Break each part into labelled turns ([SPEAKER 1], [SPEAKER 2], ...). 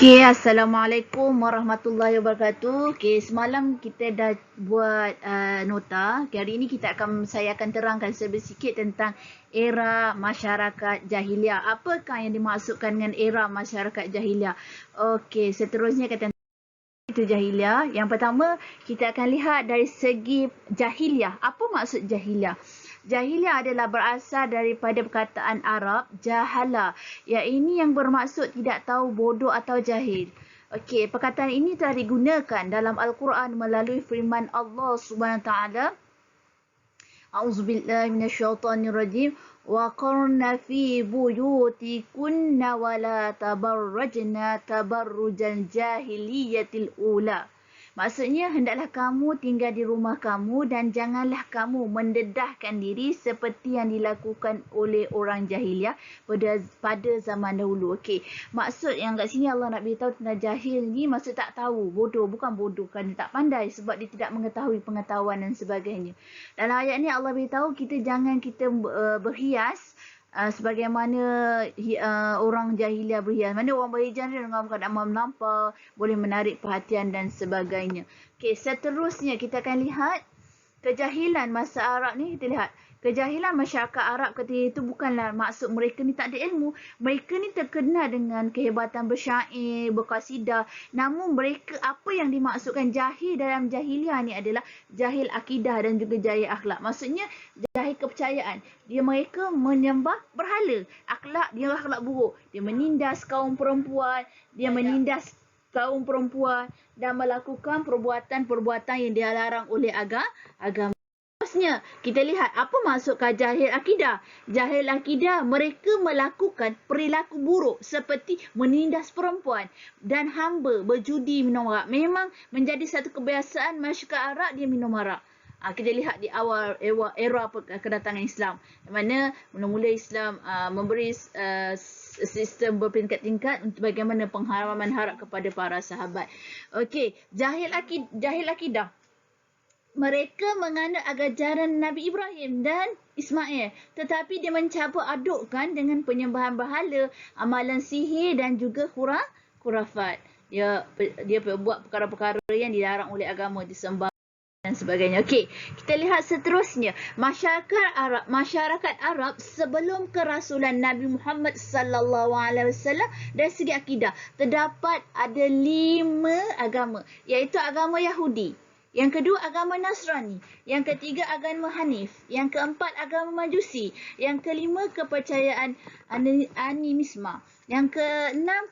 [SPEAKER 1] Okay, Assalamualaikum warahmatullahi wabarakatuh. Okay, semalam kita dah buat nota. Okay, hari ini saya akan terangkan sedikit tentang era masyarakat jahiliah. Apakah yang dimaksudkan dengan era masyarakat jahiliah? Okay, seterusnya kata itu jahiliah. Yang pertama, kita akan lihat dari segi jahiliah. Apa maksud jahiliah? Jahiliah adalah berasal daripada perkataan Arab jahala. Yang ini yang bermaksud tidak tahu, bodoh atau jahil. Okey, perkataan ini telah digunakan dalam Al-Quran melalui firman Allah Subhanahu Wa Taala. A'udzubillahi minasyaitonirrajim. Wa qarna fi buyutikunna wa la tabarrajna tabarrujal jahiliyatil ula. Maksudnya, hendaklah kamu tinggal di rumah kamu dan janganlah kamu mendedahkan diri seperti yang dilakukan oleh orang jahiliah pada zaman dahulu. Okey, maksud yang kat sini Allah nak beritahu tentang jahil ni maksud tak tahu, bodoh. Bukan bodoh kan, dia tak pandai sebab dia tidak mengetahui pengetahuan dan sebagainya. Dalam ayat ni Allah beritahu kita jangan berhias sebagaimana orang jahiliah berhias. Mana orang berhijab dengan keadaan melampau, boleh menarik perhatian dan sebagainya. Okey, seterusnya kita akan lihat kejahilan masa Arab ni. Kita lihat kejahilan masyarakat Arab ketika itu bukanlah maksud mereka ni tak ada ilmu. Mereka ni terkenal dengan kehebatan bersyair, berqasidah. Namun mereka, apa yang dimaksudkan jahil dalam jahiliah ni adalah jahil akidah dan juga jahil akhlak. Maksudnya jahil kepercayaan. Mereka menyembah berhala. Dia akhlak buruk. Dia menindas kaum perempuan. Menindas kaum perempuan dan melakukan perbuatan-perbuatan yang dilarang oleh agama. Seterusnya, kita lihat apa maksudkan jahil akidah. Jahil akidah, mereka melakukan perilaku buruk seperti menindas perempuan dan hamba, berjudi, minum arak. Memang menjadi satu kebiasaan masyarakat Arab dia minum arak. Kita lihat di awal era kedatangan Islam. Di mana mula-mula Islam memberi sistem bertingkat-tingkat untuk bagaimana pengharaman haram kepada para sahabat. Okey, jahil akidah. Mereka menganut ajaran Nabi Ibrahim dan Ismail, tetapi dia mencampur adukkan dengan penyembahan berhala, amalan sihir dan juga khurafat. Dia buat perkara-perkara yang dilarang oleh agama, disembah dan sebagainya. Okey, kita lihat seterusnya. Masyarakat Arab sebelum kerasulan Nabi Muhammad sallallahu alaihi wasallam dari segi akidah terdapat ada 5 agama, iaitu agama Yahudi. Yang kedua, agama Nasrani. Yang ketiga, agama Hanif. Yang keempat, agama Majusi. Yang kelima, kepercayaan animisme. Yang keenam,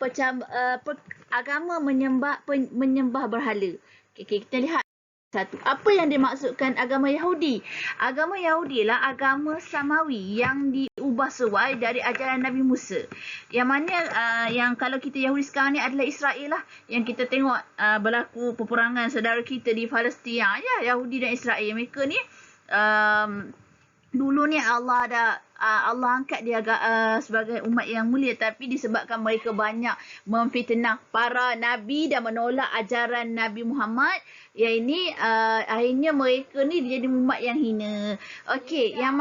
[SPEAKER 1] agama menyembah berhala. Okay, kita lihat satu. Apa yang dimaksudkan agama Yahudi? Agama Yahudi ialah agama Samawi yang diubah sesuai dari ajaran Nabi Musa. Yang mana yang kalau kita Yahudi sekarang ni adalah Israel lah. Yang kita tengok berlaku peperangan saudara kita di Palestin. Ya, Yahudi dan Israel. Mereka ni dulu ni Allah angkat dia sebagai umat yang mulia, tapi disebabkan mereka banyak memfitnah para nabi dan menolak ajaran Nabi Muhammad, yang ini akhirnya mereka ni jadi umat yang hina. Okey, yang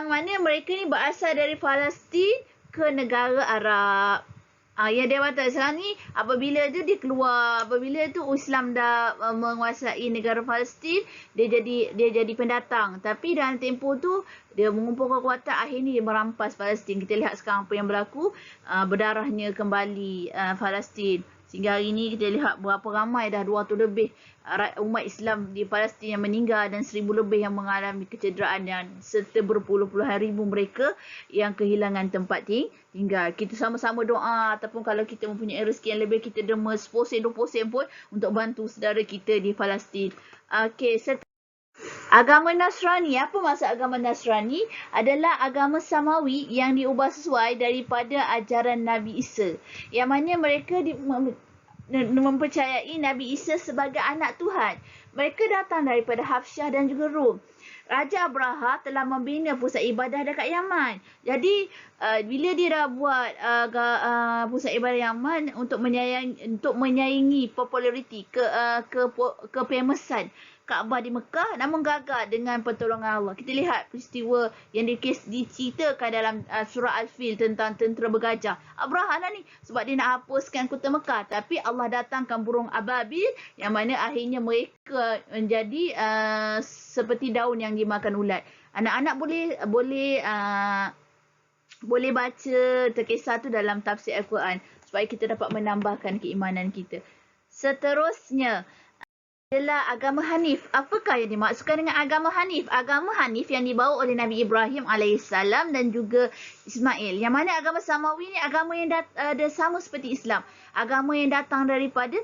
[SPEAKER 1] mana mereka ni berasal dari Palestin ke negara Arab. Yang dia kata sekarang ni apabila tu dia keluar, apabila tu Islam dah menguasai negara Palestin, dia jadi pendatang. Tapi dalam tempoh tu dia mengumpulkan kekuatan, akhirnya dia merampas Palestin. Kita lihat sekarang apa yang berlaku, berdarahnya kembali Palestin. Sehingga hari ini kita lihat berapa ramai, dah 200 lebih umat Islam di Palestin yang meninggal dan 1000 lebih yang mengalami kecederaan, dan serta berpuluh-puluh ribu mereka yang kehilangan tempat tinggal. Kita sama-sama doa, ataupun kalau kita mempunyai rezeki yang lebih, kita derma 10% 20% pun untuk bantu saudara kita di Palestin. Okey, agama Nasrani. Apa maksud agama Nasrani? Adalah agama Samawi yang diubah sesuai daripada ajaran Nabi Isa. Yang mana mereka mempercayai Nabi Isa sebagai anak Tuhan. Mereka datang daripada Habsyah dan juga Rom. Raja Abraha telah membina pusat ibadah dekat Yaman. Jadi bila dia dah buat pusat ibadah Yaman untuk menyaingi populariti kefamasan Kaabah di Mekah, namun gagal dengan pertolongan Allah. Kita lihat peristiwa yang diceritakan dalam surah Al-Fil tentang tentera bergajah. Abraha lah ni, sebab dia nak hapuskan kota Mekah. Tapi Allah datangkan burung ababil yang mana akhirnya mereka menjadi seperti daun yang dimakan ulat. Anak-anak boleh baca terkisah tu dalam tafsir Al-Quran supaya kita dapat menambahkan keimanan kita. Seterusnya adalah agama Hanif. Apakah yang dimaksudkan dengan agama Hanif? Agama Hanif yang dibawa oleh Nabi Ibrahim AS dan juga Ismail. Yang mana agama Samawi ni agama yang sama seperti Islam. Agama yang datang daripada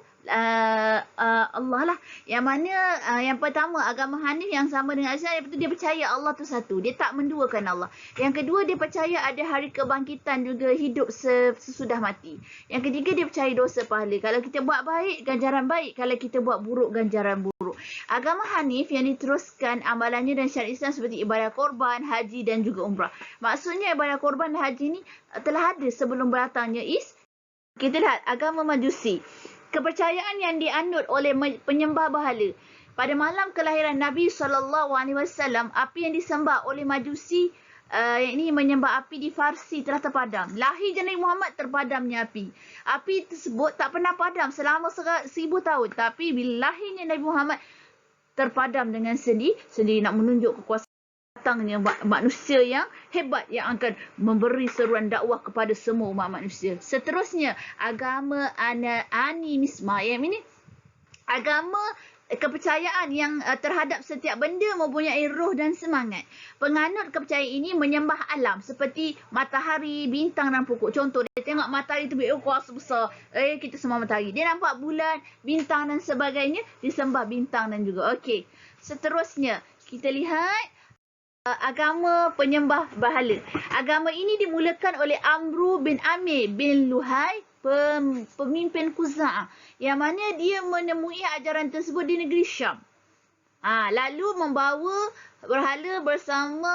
[SPEAKER 1] Allah lah. Yang mana yang pertama agama Hanif yang sama dengan Islam, iaitu dia percaya Allah tu satu. Dia tak menduakan Allah. Yang kedua dia percaya ada hari kebangkitan juga hidup sesudah mati. Yang ketiga dia percaya dosa pahala. Kalau kita buat baik, ganjaran baik. Kalau kita buat buruk, ganjaran buruk. Agama Hanif yang diteruskan amalannya dan syariat Islam seperti ibadah korban, haji dan juga umrah. Maksudnya ibadah korban dan haji ni telah ada sebelum datangnya kita lihat agama Majusi. Kepercayaan yang dianut oleh penyembah berhala. Pada malam kelahiran Nabi SAW, api yang disembah oleh Majusi ini menyembah api di Farsi telah terpadam. Lahir Nabi Muhammad terpadamnya api. Api tersebut tak pernah padam selama 1000 tahun. Tapi bila lahirnya Nabi Muhammad terpadam dengan sendiri nak menunjuk kekuasaan datangnya manusia yang hebat yang akan memberi seruan dakwah kepada semua umat manusia. Seterusnya, agama animisme. Yang ini agama kepercayaan yang terhadap setiap benda mempunyai roh dan semangat. Penganut kepercayaan ini menyembah alam seperti matahari, bintang dan pokok. Contoh, dia tengok matahari tu kuasa besar. Kita sembah matahari. Dia nampak bulan, bintang dan sebagainya, disembah bintang dan juga. Okey. Seterusnya, kita lihat agama penyembah berhala. Agama ini dimulakan oleh Amru bin Amir bin Luhai, pemimpin Khuza'ah, yang mana dia menemui ajaran tersebut di negeri Syam. Lalu membawa berhala bersama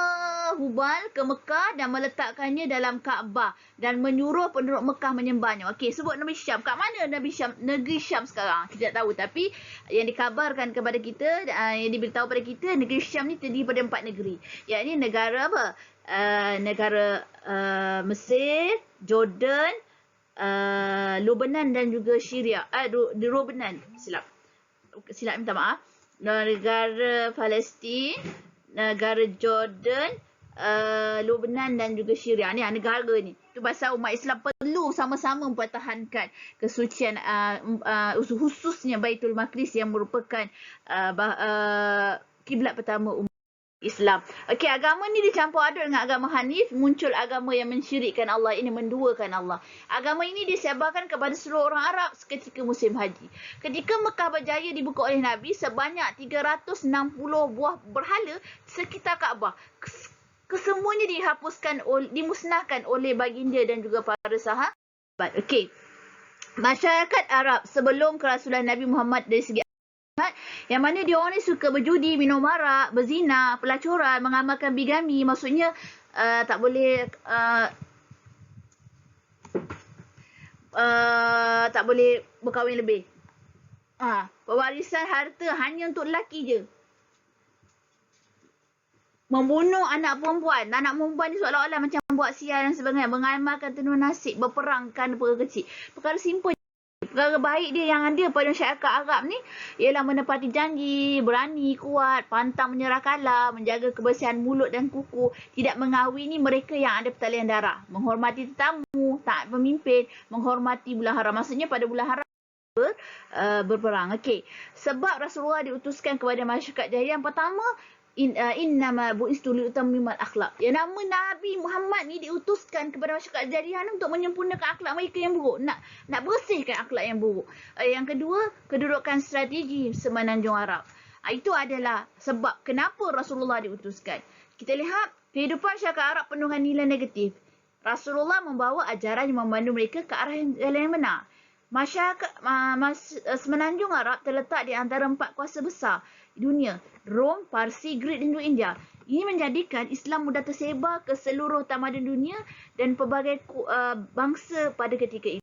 [SPEAKER 1] Hubal ke Mekah dan meletakkannya dalam Kaabah dan menyuruh penduduk Mekah menyembahnya. Okey, sebut Nabi Syam. Kat mana negeri Syam sekarang? Kita tak tahu, tapi yang dikabarkan kepada kita, yang diberitahu kepada kita, negeri Syam ni terdiri pada 4 negeri. Iaitu negara apa? Negara Mesir, Jordan, Lebanon dan juga Syria. Lebanon, silap minta maaf. Negara Palestin, negara Jordan, Lebanon dan juga Syria. Ni negara ni. Itu pasal umat Islam perlu sama-sama mempertahankan kesucian khususnya Baitul Maqdis yang merupakan kiblat pertama umat Islam. Okey, agama ni dicampur aduk dengan agama Hanif, muncul agama yang mensyirikkan Allah, ini menduakan Allah. Agama ini disebarkan kepada seluruh orang Arab seketika musim haji. Ketika Mekah berjaya dibuka oleh Nabi, sebanyak 360 buah berhala sekitar Kaabah. Kesemuanya dimusnahkan oleh baginda dan juga para sahabat. Okey. Masyarakat Arab sebelum kerasulan Nabi Muhammad dari segi yang mana dia orang ni suka berjudi, minum arak, berzina, pelacuran, mengamalkan bigami. Maksudnya tak boleh berkahwin lebih. Pewarisan harta hanya untuk lelaki je. Membunuh anak perempuan. Anak perempuan ni seolah-olah macam buat sial dan sebagainya. Mengamalkan tenun nasib, berperangkan perkara kecil. Perkara simple. Perkara baik dia yang ada pada masyarakat Arab ni ialah menepati janji, berani, kuat, pantang menyerah kalah, menjaga kebersihan mulut dan kuku, tidak mengawini mereka yang ada pertalian darah, menghormati tetamu, taat pemimpin, menghormati bulan haram. Maksudnya pada bulan haram berperang. Okey. Sebab Rasulullah diutuskan kepada masyarakat jahiliah, yang pertama, innama bu'istu liutammimal akhlak. Yang nama Nabi Muhammad ni diutuskan kepada masyarakat jahiliah untuk menyempurnakan akhlak mereka yang buruk, nak bersihkan akhlak yang buruk. Yang kedua, kedudukan strategi semenanjung Arab. Itu adalah sebab kenapa Rasulullah diutuskan. Kita lihat kehidupan masyarakat Arab penuh dengan nilai negatif. Rasulullah membawa ajaran yang memandu mereka ke arah yang benar. Masyarakat Semenanjung Arab terletak di antara 4 kuasa besar dunia, Rom, Parsi, Greek dan juga India. Ini menjadikan Islam mudah tersebar ke seluruh tamadun dunia dan pelbagai bangsa pada ketika